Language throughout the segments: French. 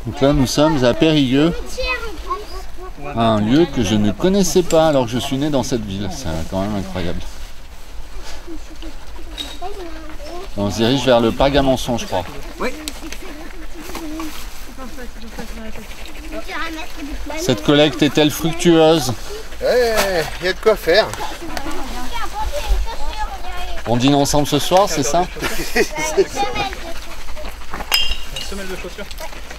Donc là, nous sommes à Périgueux, un lieu que je ne connaissais pas alors que je suis né dans cette ville. C'est quand même incroyable. On se dirige vers le parc à Manson, je crois. Oui. Cette collecte est-elle fructueuse? Ouais, il y a de quoi faire. On dîne ensemble ce soir, c'est ça? Une semelle de chaussures.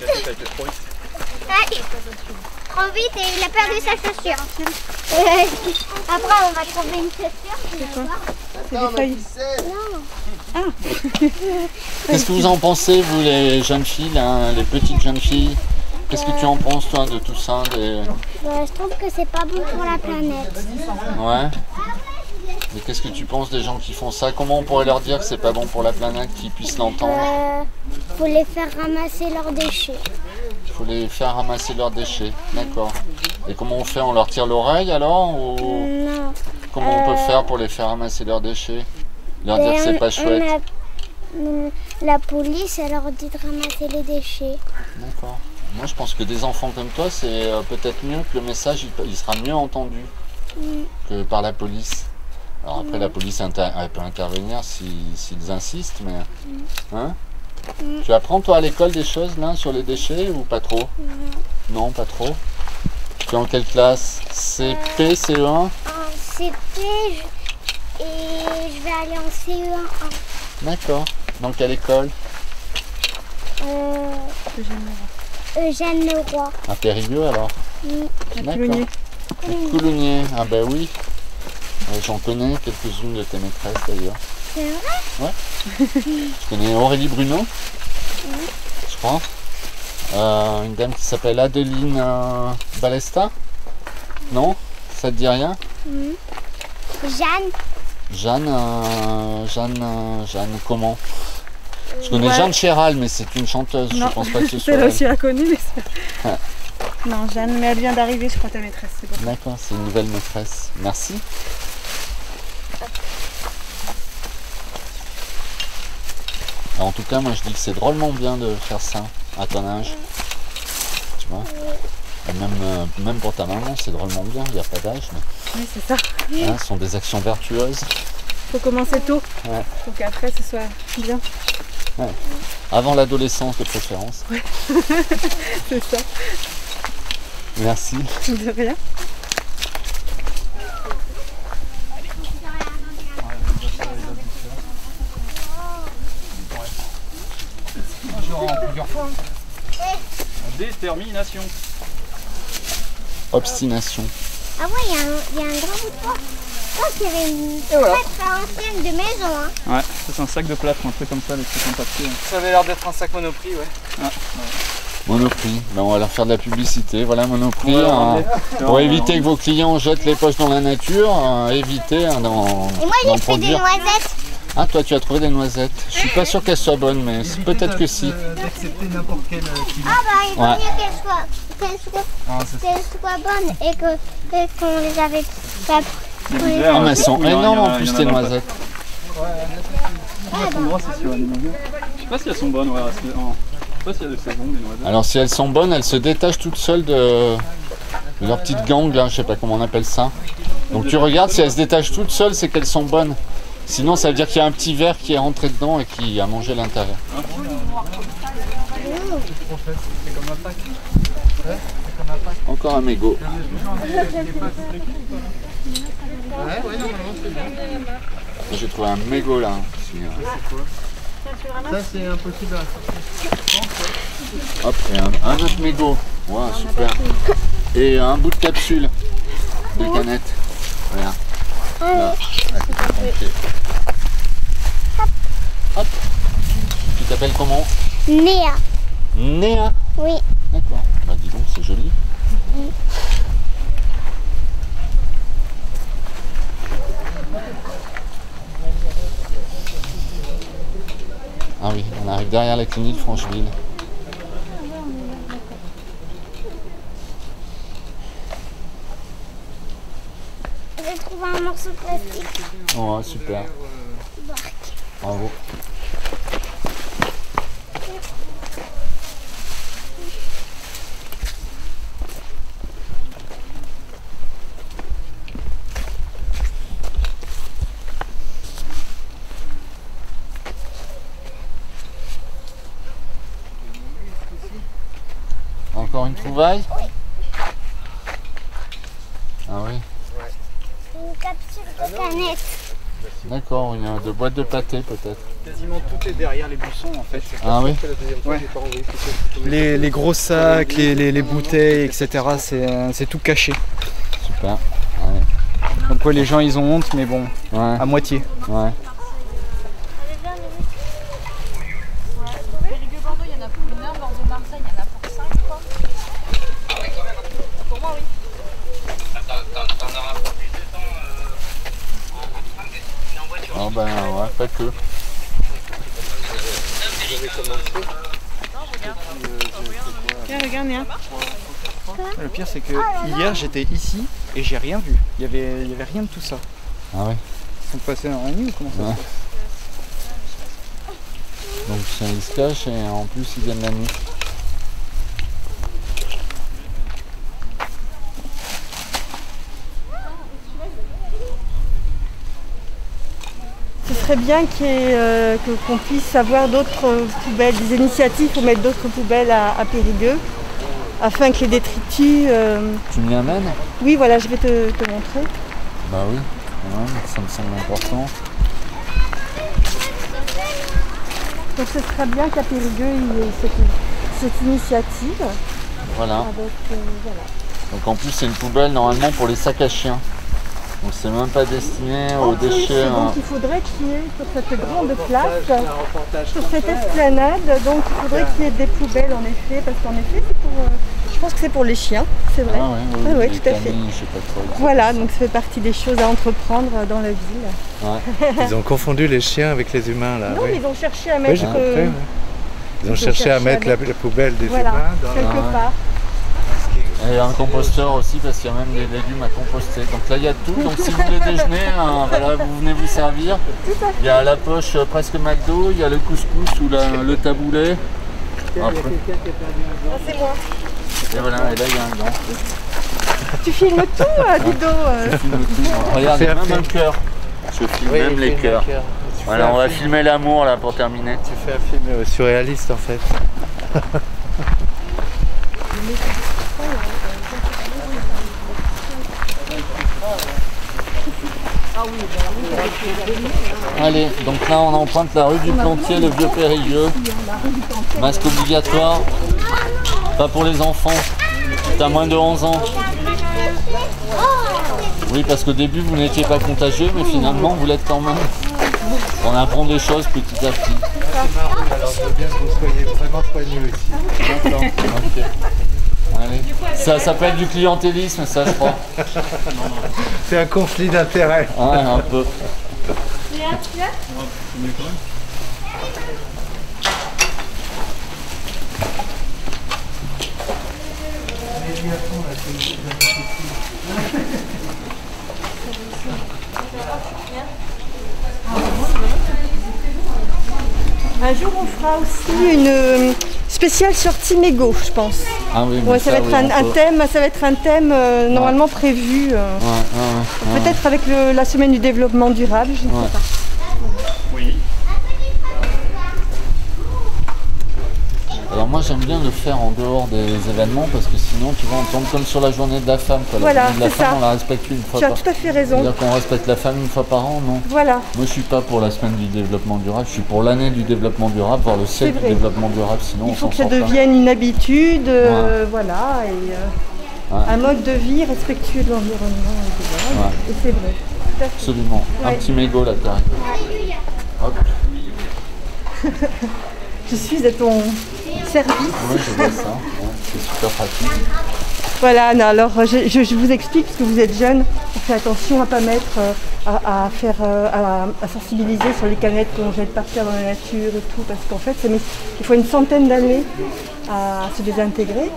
Ça a été trop vite. Trop vite et il a perdu sa chaussure. Après on va trouver une chaussure. C'est des feuilles. Qu'est-ce que vous en pensez, vous les jeunes filles, là, les petites jeunes filles? Qu'est-ce que tu en penses, toi, de tout ça Je trouve que c'est pas bon pour la planète. Ouais. Mais qu'est-ce que tu penses des gens qui font ça? Comment on pourrait leur dire que c'est pas bon pour la planète, qu'ils puissent l'entendre? Faut les faire ramasser leurs déchets. Il faut les faire ramasser leurs déchets, d'accord. Et comment on fait? On leur tire l'oreille alors ou... Non. Comment on peut faire pour les faire ramasser leurs déchets? Leur dire que c'est pas chouette? La police, elle leur dit de ramasser les déchets. D'accord. Moi je pense que des enfants comme toi, c'est peut-être mieux que le message il sera mieux entendu que par la police. Alors après la police elle peut intervenir s'ils insistent, mais... Hein? Tu apprends toi à l'école des choses là sur les déchets ou pas trop? Non, pas trop. Tu es en quelle classe? CP, CE1? En CP et je vais aller en CE1. D'accord. Dans quelle école? Eugène Leroy. À Périgueux alors? Coulonnier. Coulonnier, ah ben oui. J'en connais quelques-unes de tes maîtresses d'ailleurs. C'est vrai? Ouais. Je connais Aurélie Bruno, je crois. Une dame qui s'appelle Adeline Balesta. Non? Ça te dit rien? Jeanne. Jeanne comment? Je connais Jeanne Chéral, mais c'est une chanteuse. Non. Je pense pas que ce soit Celle elle. aussi la connue, mais c'est... Non, Jeanne, mais elle vient d'arriver, je crois, ta maîtresse. C'est bon. D'accord, c'est une nouvelle maîtresse. Merci. Alors, en tout cas, moi je dis que c'est drôlement bien de faire ça à ton âge. Tu vois? Et même pour ta maman, c'est drôlement bien, il n'y a pas d'âge. Mais... Oui, c'est ça. Hein, ce sont des actions vertueuses. Faut commencer tôt, Ouais. pour qu'après ce soit bien. Ouais. Avant l'adolescence de préférence. Ouais. C'est ça. Merci. De rien. En plusieurs fois. Détermination. Obstination. Ah ouais, il y a un grand bout de bois. Je pense qu'il y avait une très ancienne de maison. Hein. Ouais, ça, c'est un sac de plâtre, un truc comme ça, les trucs en papier. Ça avait l'air d'être un sac Monoprix, ouais. Monoprix. Ben, on va leur faire de la publicité. Voilà Monoprix. Ouais, ouais. Pour éviter que vos clients jettent les poches dans la nature, évitez d'en Et moi, j'ai fait des produire. noisettes. Ah, toi tu as trouvé des noisettes. Je suis pas sûr qu'elles soient bonnes, mais peut-être que si. D'accepter n'importe quel kilo. Ah bah, il vaut Ouais. mieux qu'elles soient bonnes et qu'on les avait pas pris. Ah, mais elles sont énormes en plus tes noisettes. Ton droit, c'est sur les noisettes. Je sais pas si elles sont bonnes, ouais. Je sais pas s'il y a des saisons, des noisettes. Alors si elles sont bonnes, elles se détachent toutes seules de leur petite gangue là, je sais pas comment on appelle ça. Donc tu regardes, si elles se détachent toutes seules, c'est qu'elles sont bonnes. Sinon ça veut dire qu'il y a un petit ver qui est rentré dedans et qui a mangé l'intérieur. Encore un mégot. J'ai trouvé un mégot là. Ça, c'est impossible à sortir. Hop, et un autre mégot. Wow, super. Et un bout de capsule de canette. Voilà. Là. Hop. Tu t'appelles comment? Néa. Néa. Oui. D'accord. Bah dis donc, c'est joli. Ah oui, on arrive derrière la clinique Francheville. J'ai trouvé un morceau de plastique. Oh, super. Bravo. Encore une trouvaille? Ah oui. Une capsule de canette. D'accord, il y a de boîtes de pâté peut-être. Quasiment tout est derrière les buissons en fait. Ah oui? Ouais. Les gros sacs, les bouteilles, etc. C'est tout caché. Super. Ouais. Comme quoi les gens ils ont honte, mais bon, Ouais. à moitié. Ouais. Périgueux-Bordeaux, il y en a pour 1 heure. Bordeaux-Marseille, il y en a pour 5, quoi. Pour moi, oui. Ah ben ouais, pas que. Tiens, regarde, Néa. Le pire c'est que hier j'étais ici et j'ai rien vu. Il y avait rien de tout ça. Ah oui. Ils sont passés dans la nuit ou comment ça Ouais. se passe? Donc ils se cachent et en plus ils viennent la nuit. Ce serait bien qu'on puisse avoir d'autres poubelles, des initiatives pour mettre d'autres poubelles à Périgueux, afin que les détritus... Tu m'y amènes? Oui, voilà, je vais te montrer. Bah oui, ouais, ça me semble important. Donc ce serait bien qu'à Périgueux, il y ait cette initiative. Voilà. Avec, voilà. Donc en plus c'est une poubelle normalement pour les sacs à chiens. Donc c'est même pas destiné aux En plus, déchets. donc il faudrait qu'il y ait sur cette grande place, sur cette esplanade, donc il faudrait qu'il y ait des poubelles en effet, parce qu'en effet c'est pour, je pense que c'est pour les chiens, c'est vrai. Ah ouais, oui, Ah ouais, les tout à fait. canines, je sais pas trop. Voilà, donc ça fait partie des choses à entreprendre dans la ville. Ouais. Ils ont confondu les chiens avec les humains là. Non, oui. mais ils ont cherché à Oui, mettre, j'ai compris. Ouais. Ils ont cherché à mettre la poubelle des voilà, humains dans quelque Ah ouais. part. Et un composteur aussi parce qu'il y a même des légumes à composter. Donc là il y a tout. Donc si vous voulez déjeuner, hein, voilà, vous venez vous servir. Il y a la poche presque McDo, il y a le couscous ou le taboulet. Après. Ah, c'est moi. Et voilà, et là il y a un gant. Tu filmes tout, Dido Je filme tout. Regarde, il y a même un cœur. Je filme même les cœurs. Voilà, on va filmer l'amour là pour terminer. Tu fais un film surréaliste en fait. Allez, donc là on emprunte la rue du Plantier, le Vieux Périgueux. Masque obligatoire. Pas pour les enfants. T'as moins de 11 ans. Oui, parce qu'au début vous n'étiez pas contagieux, mais finalement vous l'êtes quand même. On apprend des choses petit à petit. Alors je veux bien que vous soyez vraiment soigneux ici. D'accord. Ok. Allez. Ça s'appelle du clientélisme, ça je crois. C'est un conflit d'intérêts. Ouais, un peu. Un jour, on fera aussi une spéciale sortie mégot, je pense. Ah oui, mais Ouais, ça va être oui, un on peut. thème, ça va être un thème normalement prévu. Ouais, ouais. Peut-être avec la semaine du développement durable, je ne Ouais. sais pas. Oui. Alors moi j'aime bien le faire en dehors des événements parce que sinon tu vois on tombe comme sur la journée de la femme. Quoi. La Voilà, journée de la c'est femme ça. on la respecte une fois Tu as par an. tout à fait raison. C'est-à-dire qu'on respecte la femme une fois par an, non? Voilà, Moi je suis pas pour la semaine du développement durable, je suis pour l'année du développement durable, voire le siècle vrai. du développement durable, sinon il on faut s'en que ça sort pas. devienne une habitude, Ouais. voilà, et Ouais. un mode de vie respectueux de l'environnement. Ouais. Et c'est vrai. Tout à fait. Absolument. Un Ouais. petit mégot là t'arrives. Hop. Je suis à ton service. Oui je vois ça, ouais, c'est super pratique. Voilà, non, alors je vous explique, parce que vous êtes jeune, on fait attention à ne pas mettre, à sensibiliser sur les canettes qu'on jette par terre dans la nature et tout, parce qu'en fait, il faut une centaine d'années à se désintégrer.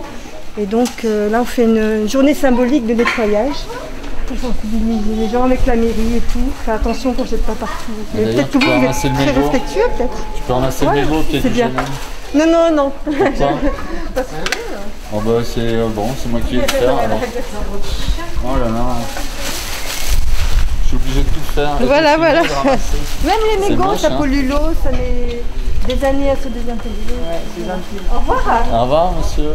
Et donc là, on fait une journée symbolique de nettoyage pour sensibiliser les gens avec la mairie et tout. Faire attention qu'on ne jette pas partout. Mais Mais d'ailleurs, peut-être que tu peux vous êtes ramasser le très mégot. respectueux, peut-être. Tu peux ramasser Ouais, le mégot qui est c'est du bien. jeune homme. Non, non, non. Pourquoi? Oh bah c'est bon, c'est moi qui vais le faire alors. Oh là là. Je suis obligé de tout faire. Et Voilà, de filmer, voilà. de ramasser. Même les C'est mégots, moche, ça hein. pollue l'eau, ça met des années à se désintégrer. Au revoir. Au revoir monsieur.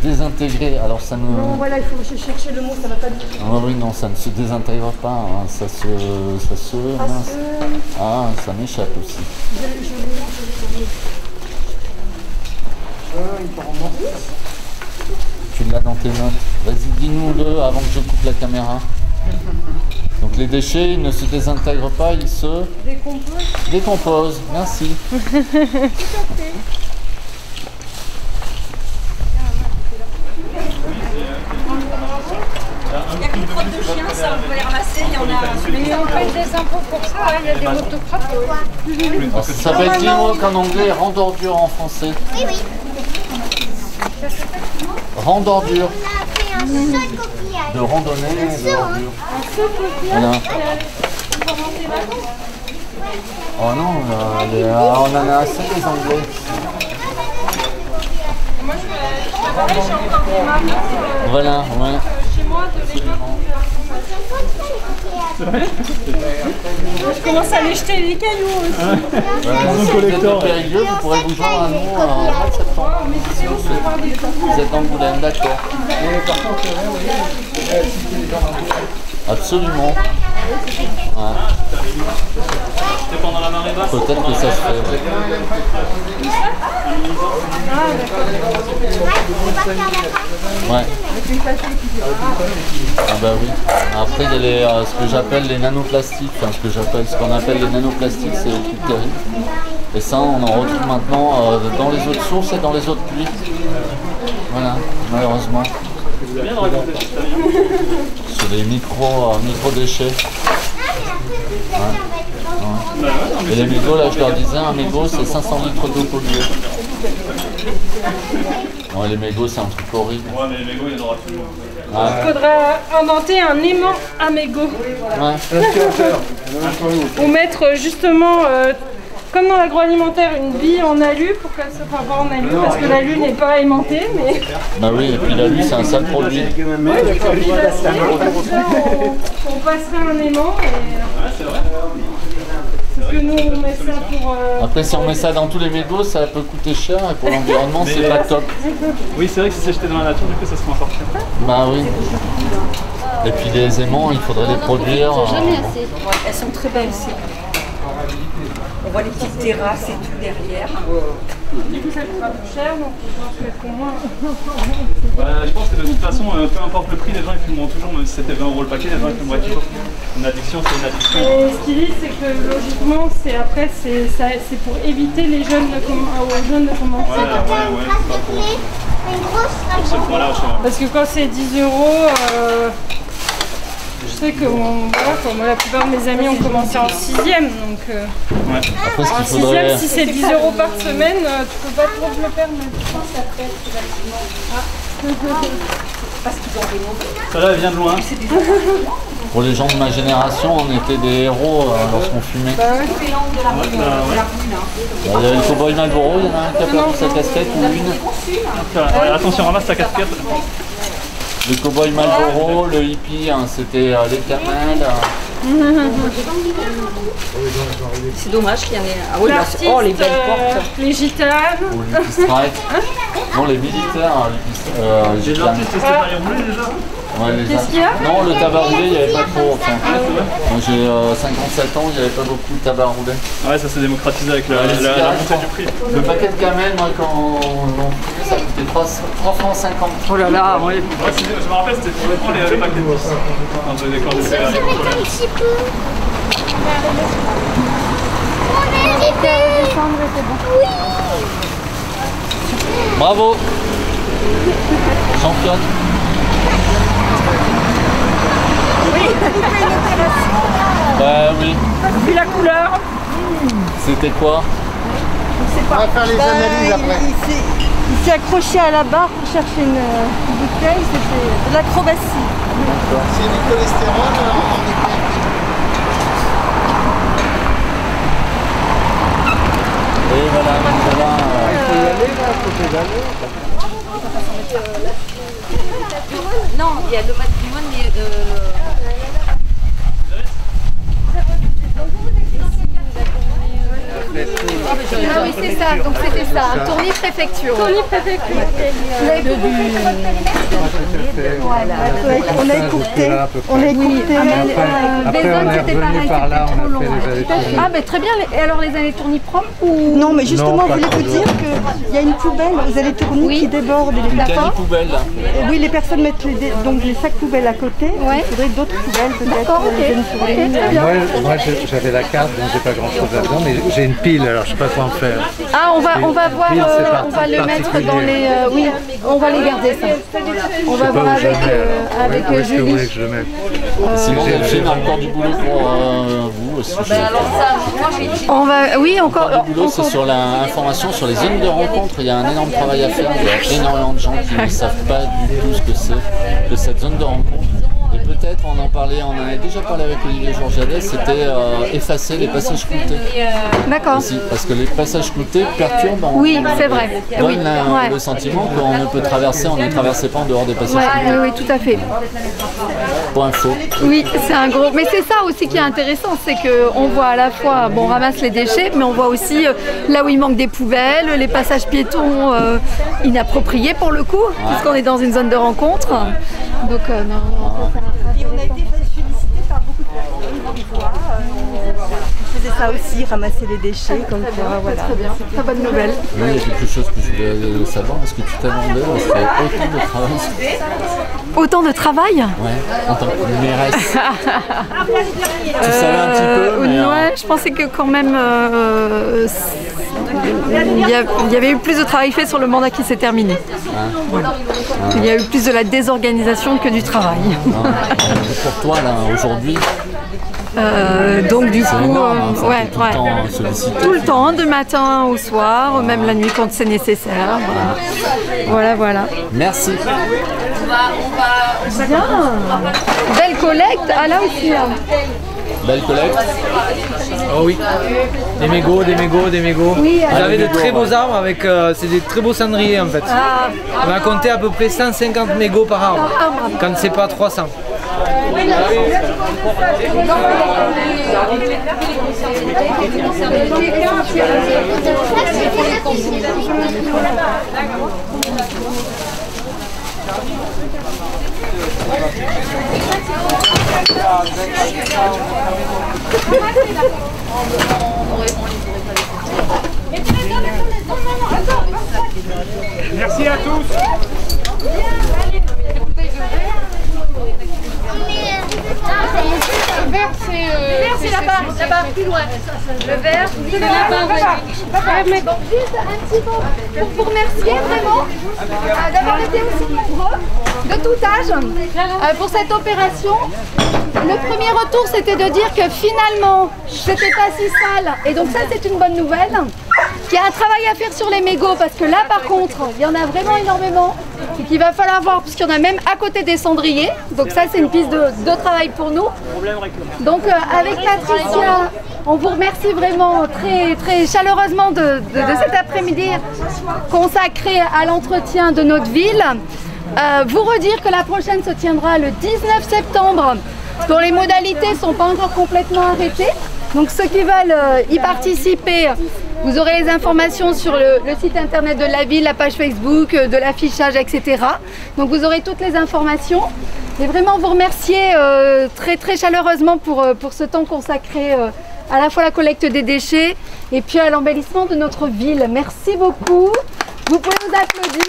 désintégrer. Alors ça ne... Non, voilà, il faut chercher le mot, ça va pas du tout. Ah oui, non, ça ne se désintègre pas, hein. Ça se... mince. Ah, ça m'échappe aussi. Tu l'as dans tes notes. Vas-y, dis-nous-le avant que je coupe la caméra. Donc les déchets, ils ne se désintègrent pas, ils se... décomposent. Merci. Il y a des crottes de chiens, ça on peut les ramasser, il y en a. Mais on paye des impôts pour ça, hein, il y a des motocrottes. Alors, ça s'appelle teamwork en anglais et rang d'ordure en français. Oui, oui. Rang d'ordure. On a fait un seul coquillage. De randonnée et de ordure. Voilà. Oh non, on en a assez les anglais. Voilà, ouais. Chez moi, de je commence à aller jeter les cailloux aussi. Si vous êtes de Périgueux, vous pourrez vous joindre à nous en mois de septembre. Vous êtes d'Angoulême, d'accord. Absolument. Ouais. C'était pendant la marée basse. Peut-être que ça se fait. Ouais. Ouais. Ah bah oui. Après il y a les, ce que j'appelle les nanoplastiques. Enfin, ce qu'on appelle les nanoplastiques, c'est le truc terrible. Et ça, on en retrouve maintenant dans les eaux de source et dans les eaux de pluie. Voilà, malheureusement. Sur des micro-déchets. Ouais. Et les mégots, là je leur disais, un mégot c'est 500 litres d'eau polluée. Ouais, les mégots c'est un truc horrible. Ouais, mais les mégots il y en aura toujours. Ouais. Il faudrait inventer un aimant à mégots. Ouais. Ou mettre justement, comme dans l'agroalimentaire, une bille en alu pour qu'elle se fasse pas en alu, parce que l'alu n'est pas aimantée, mais... Bah oui, et puis l'alu c'est un sale produit. On passerait un aimant et... C'est vrai. Parce que nous on met ça pour... Après si on met ça dans tous les mégots, ça peut coûter cher et pour l'environnement c'est pas top. Oui, c'est vrai que si c'est jeté dans la nature, du coup ça se fait encore cher. Bah oui. Et puis les aimants, il faudrait les produire. Elles sont très belles aussi. On voit les petites terrasses et tout derrière. Du coup ça coûtera plus cher, donc je pense qu'au moins... Je pense que de toute façon, peu importe le prix, les gens ils filmeront toujours, même si c'était 20 € le paquet, les gens ils filmeraient toujours. Une addiction, c'est une addiction. Et ce qu'il dit, c'est que logiquement, c'est pour éviter les jeunes aux jeunes de commencer. Ouais, Une trace de clé, une grosse trace de clé. Voilà, Parce que quand c'est 10 €, je sais que moi, la plupart de mes amis ont commencé en 6e, donc Après ce en qu'il 6e, faudrait... si c'est 10 € par semaine, tu peux pas trop le permettre. celle-là elle vient de loin. Pour les gens de ma génération, on était des héros lorsqu'on fumait. Il y avait le cowboy Marlboro, il y en a un qui a perdu sa casquette ou une. Attention, ramasse ta casquette. Le cowboy Marlboro, le hippie, hein, c'était les camels. C'est dommage qu'il y en ait. Ah oui, là, oh les belles portes. Les gitanes. Ou l'hippie strike. Non, les militaires, Les gitanes. artistes, c'était pas roulé déjà. Ouais, Qu'est-ce qu'il y a? Non, le tabac roulé, il n'y avait pas trop. Enfin, moi j'ai 57 ans, il n'y avait pas beaucoup de tabac roulé. Ouais, ça s'est démocratisé avec la montée du prix. Le paquet de camels, moi quand j'en fumais, ça coûtait 3,50 €. Oh là là, ouais. Ouais, je me rappelle, c'était vraiment les paquets de 10. Quand j'ai décoré C'est un petit peu. On est arrivé. Oui. Bravo championne. Bah oui. Vu la couleur. C'était quoi? On va faire les analyses après. Il s'est accroché à la barre pour chercher une bouteille, c'était de l'acrobatie. C'est du cholestérol, on est bien. Et voilà, il faut y aller là, il faut pédaler. Non, il y a le patrimoine, mais Ah oui, c'est ça. Voilà, donc c'était ça, un tournis préfecture. Tournis préfecture. On a écourté. On a écourté. Après, on est revenu par là, on a fait les allers-tournis. Ah, mais très bien. Et alors les allées tournis propres ou... Non, mais justement, Non, je voulais pas vous dire qu'il y a une poubelle aux allées tournis qui déborde. Une cani-poubelle. Oui, les personnes mettent donc les sacs poubelles à côté. Ouais. Il faudrait d'autres poubelles peut-être. D'accord, ok. Moi, j'avais la carte, donc j'ai pas grand-chose là-dedans, mais j'ai une pile, alors je sais pas quoi en faire. Ah, on va voir, Pile, c'est on va le mettre particulier. dans les... oui, on va les garder ça. On va voir avec Où est-ce que vous Julie. voulez que je le mette? Sinon, Delphine a encore du boulot pour vous aussi. On va, oui, encore... Le boulot, c'est sur l'information sur les zones de rencontre. Il y a un énorme travail à faire. Il y a énormément de gens qui ne savent pas du tout ce que c'est que cette zone de rencontre. Et peut-être, on en parlait, on en avait déjà parlé avec Olivier Georgiades, c'était effacer les passages cloutés. D'accord. Aussi, parce que les passages cloutés perturbent. Oui, c'est vrai. Donnent Oui, le sentiment qu'on ne peut traverser, on ne traversait pas en dehors des passages ouais, cloutés. oui, tout à fait. Point faux. Oui, c'est un gros... Mais c'est ça aussi qui est intéressant, c'est qu'on voit à la fois, bon, on ramasse les déchets, mais on voit aussi là où il manque des poubelles, les passages piétons inappropriés pour le coup, puisqu'on est dans une zone de rencontre. Donc, non. Et on a été félicité par beaucoup de personnes. On faisait ça aussi, ramasser les déchets, comme quoi, voilà. Très bien, très bonne nouvelle. Oui, il y a quelque chose que je voulais savoir. Est-ce que tu t'attendais à ce qu'il y ait autant de travail? Autant de travail? Ouais, en tant que mairesse. Tu savais un petit peu, mais... Ouais, je pensais que quand même il y avait eu plus de travail fait sur le mandat qui s'est terminé. Voilà. Il y a eu plus de la désorganisation que du travail. Pour toi, là, aujourd'hui, donc du coup, énorme, hein, ouais, tout le temps sollicité. tout le temps, du matin au soir, même la nuit quand c'est nécessaire. Voilà. Merci. Bien. Belle collecte, ah là aussi. Là. Belle collecte. Oh oui, des mégots. Oui, Vous avez de mégots, très beaux ouais. arbres avec, c'est des très beaux cendriers en fait. Ah. On va compter à peu près 150 mégots par arbre, quand c'est pas 300. Merci à tous. Le vert, c'est là-bas, plus loin. Le vert, c'est là-bas. Donc juste un petit mot pour vous remercier vraiment d'avoir été aussi nombreux, de tout âge, pour cette opération. Le premier retour, c'était de dire que finalement, c'était pas si sale. Et donc ça, c'est une bonne nouvelle. Il y a un travail à faire sur les mégots, parce que là, par contre, il y en a vraiment énormément. Et qu'il va falloir voir, puisqu'il y en a même à côté des cendriers. Donc ça, c'est une piste de travail pour nous. Donc avec Patricia, on vous remercie vraiment très, très chaleureusement de cet après-midi consacré à l'entretien de notre ville. Vous redire que la prochaine se tiendra le 19 septembre, dont les modalités ne sont pas encore complètement arrêtées. Donc ceux qui veulent y participer, vous aurez les informations sur le site internet de la ville, la page Facebook, de l'affichage, etc. Donc vous aurez toutes les informations. Et vraiment vous remercier très très chaleureusement pour ce temps consacré à la fois à la collecte des déchets et puis à l'embellissement de notre ville. Merci beaucoup. Vous pouvez nous applaudir.